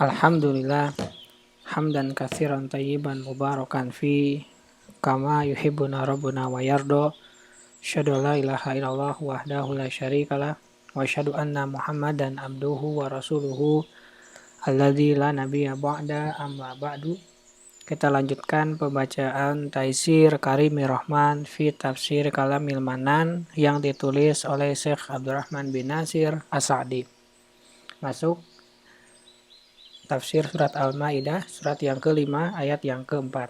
Alhamdulillah hamdan katsiran tayyiban mubarakan fi kama yuhibbuna rabbuna wa yardo. Asyhadu an la ilaha illallah wahdahu la syarikalah wa asyhadu anna Muhammadan abduhu wa rasuluhu alladzi la nabiyya ba'da amma ba'du. Kita lanjutkan pembacaan Taisir Karimir Rahman fi Tafsir Kalamil Manan yang ditulis oleh Syekh Abdurrahman bin Nasir As-Sa'di. Masuk Tafsir Surat Al-Ma'idah, surat yang kelima, ayat yang keempat.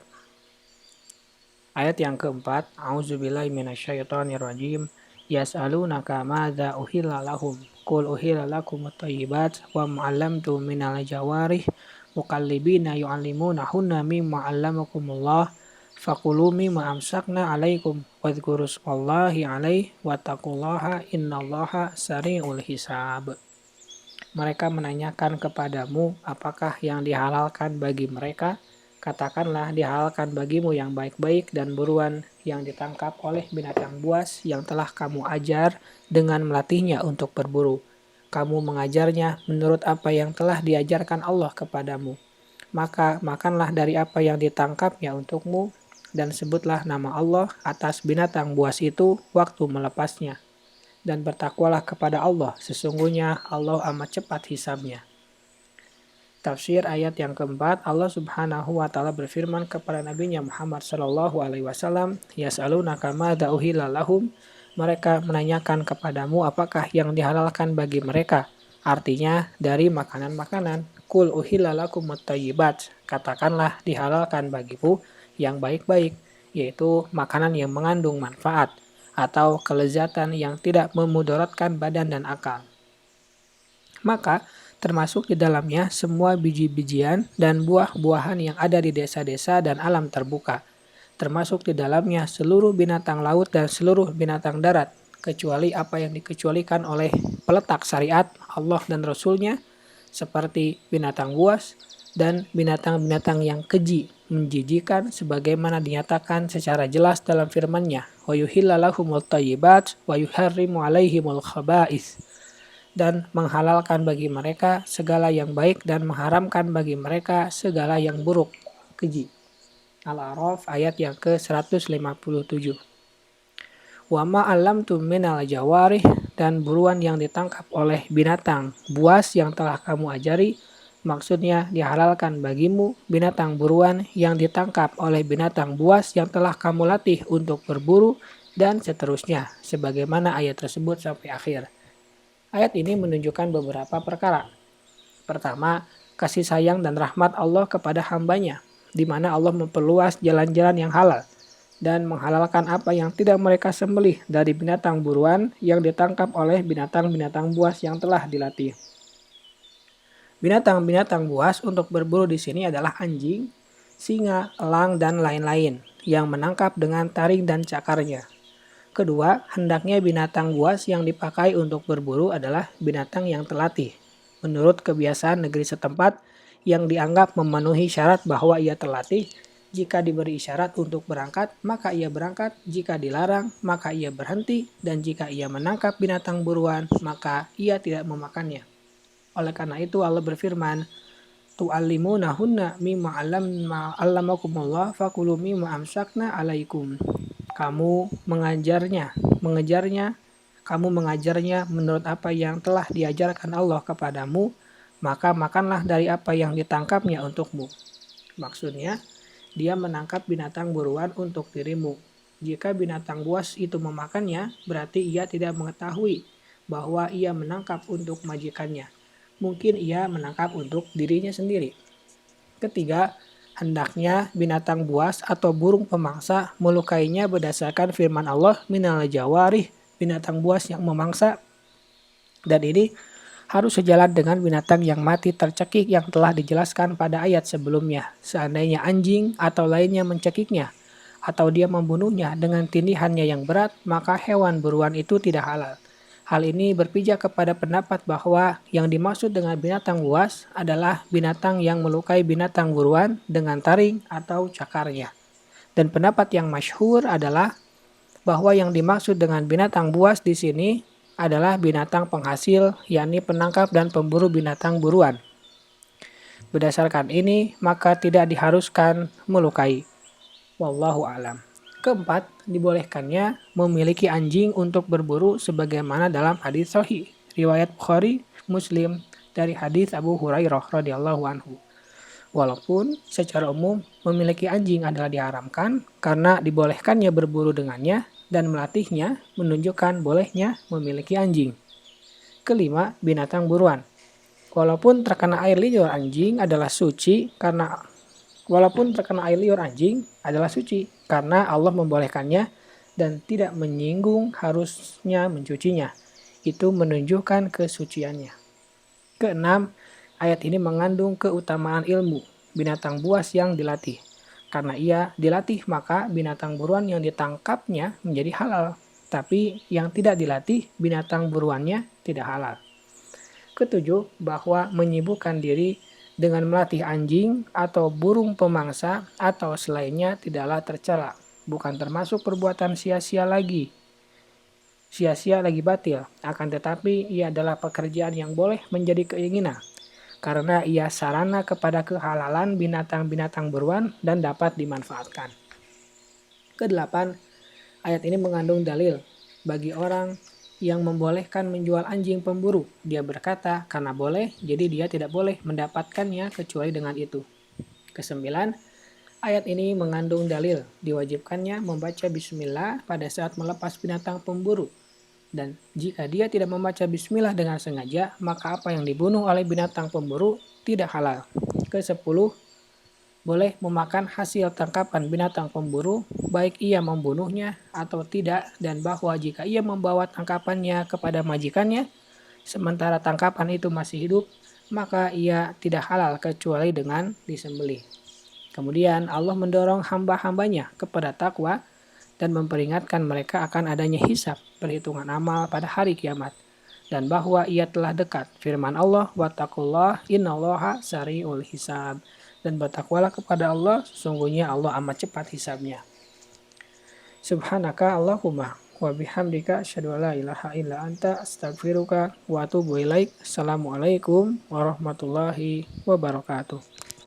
Ayat yang keempat, A'udzubillahi minasyaitonirrajim. Yas'alunaka madza uhilla lahum. Qul uhilla lakumut thayyibat wa ma'allamtum minal jawarih mukallibina yu'allimunahunna mimma 'allamakumullah. Fakulu mimma amsakna 'alaikum wadhkurusmallahi 'alaihi wattaqullaha innallaha sari'ul hisab. Mereka menanyakan kepadamu apakah yang dihalalkan bagi mereka. Katakanlah dihalalkan bagimu yang baik-baik dan buruan yang ditangkap oleh binatang buas yang telah kamu ajar dengan melatihnya untuk berburu. Kamu mengajarnya menurut apa yang telah diajarkan Allah kepadamu. Maka makanlah dari apa yang ditangkapnya untukmu dan sebutlah nama Allah atas binatang buas itu waktu melepasnya. Dan bertakwalah kepada Allah, sesungguhnya Allah amat cepat hisabnya. Tafsir ayat yang keempat, Allah Subhanahu wa taala berfirman kepada Nabi-Nya Muhammad sallallahu alaihi wasallam, "Yas'alunaka madza uhilla lahum." Mereka menanyakan kepadamu apakah yang dihalalkan bagi mereka. Artinya dari makanan-makanan. Qul uhilla lakumut thayyibat. Katakanlah dihalalkan bagimu yang baik-baik, yaitu makanan yang mengandung manfaat atau kelezatan yang tidak memudaratkan badan dan akal. Maka termasuk di dalamnya semua biji-bijian dan buah-buahan yang ada di desa-desa dan alam terbuka. Termasuk di dalamnya seluruh binatang laut dan seluruh binatang darat, kecuali apa yang dikecualikan oleh peletak syariat Allah dan Rasul-Nya, seperti binatang buas dan binatang-binatang yang keji, menjijikan sebagaimana dinyatakan secara jelas dalam firman-Nya, wa yuhilla lahumut thayyibat wa yuharrimu 'alaihimul khaba'its, dan menghalalkan bagi mereka segala yang baik dan mengharamkan bagi mereka segala yang buruk, keji. Al-A'raf ayat yang ke-157. Wa ma 'allamtum minal jawarih, dan buruan yang ditangkap oleh binatang buas yang telah kamu ajari. Maksudnya dihalalkan bagimu binatang buruan yang ditangkap oleh binatang buas yang telah kamu latih untuk berburu dan seterusnya, sebagaimana ayat tersebut sampai akhir. Ayat ini menunjukkan beberapa perkara. Pertama, kasih sayang dan rahmat Allah kepada hambanya, di mana Allah memperluas jalan-jalan yang halal dan menghalalkan apa yang tidak mereka sembelih dari binatang buruan yang ditangkap oleh binatang-binatang buas yang telah dilatih. Binatang-binatang buas untuk berburu di sini adalah anjing, singa, elang, dan lain-lain yang menangkap dengan taring dan cakarnya. Kedua, hendaknya binatang buas yang dipakai untuk berburu adalah binatang yang terlatih, menurut kebiasaan negeri setempat yang dianggap memenuhi syarat bahwa ia terlatih. Jika diberi isyarat untuk berangkat, maka ia berangkat. Jika dilarang, maka ia berhenti. Dan jika ia menangkap binatang buruan, maka ia tidak memakannya. Oleh karena itu Allah berfirman, tu'allimunahunna mimma 'allamakumullah fakulu mimma amsakna 'alaikum. Kamu mengajarnya menurut apa yang telah diajarkan Allah kepadamu, maka makanlah dari apa yang ditangkapnya untukmu. Maksudnya, dia menangkap binatang buruan untuk dirimu. Jika binatang buas itu memakannya, berarti ia tidak mengetahui bahwa ia menangkap untuk majikannya. Mungkin ia menangkap untuk dirinya sendiri. Ketiga, hendaknya binatang buas atau burung pemangsa melukainya berdasarkan firman Allah, minal jawarih, binatang buas yang memangsa. Dan ini harus sejalan dengan binatang yang mati tercekik yang telah dijelaskan pada ayat sebelumnya. Seandainya anjing atau lainnya mencekiknya, atau dia membunuhnya dengan tindihannya yang berat, maka hewan buruan itu tidak halal. Hal ini berpijak kepada pendapat bahwa yang dimaksud dengan binatang buas adalah binatang yang melukai binatang buruan dengan taring atau cakarnya. Dan pendapat yang masyhur adalah bahwa yang dimaksud dengan binatang buas di sini adalah binatang penghasil, yakni penangkap dan pemburu binatang buruan. Berdasarkan ini, maka tidak diharuskan melukai. Wallahu alam. Keempat, dibolehkannya memiliki anjing untuk berburu sebagaimana dalam hadis sahih riwayat Bukhari, Muslim dari hadis Abu Hurairah radhiyallahu anhu. Walaupun secara umum memiliki anjing adalah diharamkan karena dibolehkannya berburu dengannya dan melatihnya menunjukkan bolehnya memiliki anjing. Kelima, binatang buruan. Walaupun terkena air liur anjing adalah suci karena Allah membolehkannya dan tidak menyinggung harusnya mencucinya. Itu menunjukkan kesuciannya. Keenam, ayat ini mengandung keutamaan ilmu binatang buas yang dilatih. Karena ia dilatih, maka binatang buruan yang ditangkapnya menjadi halal. Tapi yang tidak dilatih, binatang buruannya tidak halal. Ketujuh, bahwa menyibukkan diri dengan melatih anjing atau burung pemangsa atau selainnya tidaklah tercela. Bukan termasuk perbuatan sia-sia lagi batil. Akan tetapi ia adalah pekerjaan yang boleh menjadi keinginan. Karena ia sarana kepada kehalalan binatang-binatang buruan dan dapat dimanfaatkan. Kedelapan, ayat ini mengandung dalil bagi orang yang membolehkan menjual anjing pemburu. Dia berkata, karena boleh, jadi dia tidak boleh mendapatkannya kecuali dengan itu. Kesembilan, ayat ini mengandung dalil diwajibkannya membaca bismillah pada saat melepas binatang pemburu. Dan jika dia tidak membaca bismillah dengan sengaja, maka apa yang dibunuh oleh binatang pemburu tidak halal. Kesepuluh, boleh memakan hasil tangkapan binatang pemburu, baik ia membunuhnya atau tidak, dan bahwa jika ia membawa tangkapannya kepada majikannya, sementara tangkapan itu masih hidup, maka ia tidak halal kecuali dengan disembelih. Kemudian Allah mendorong hamba-hambanya kepada takwa dan memperingatkan mereka akan adanya hisab, perhitungan amal pada hari kiamat, dan bahwa ia telah dekat. Firman Allah, wattaqullah innallaha sari'ul hisab. Dan bertakwalah kepada Allah, sesungguhnya Allah amat cepat hisabnya. Subhanaka Allahumma wa bihamdika asyhadu an la ilaha illa anta astaghfiruka wa atubu ilaik. Assalamualaikum warahmatullahi wabarakatuh.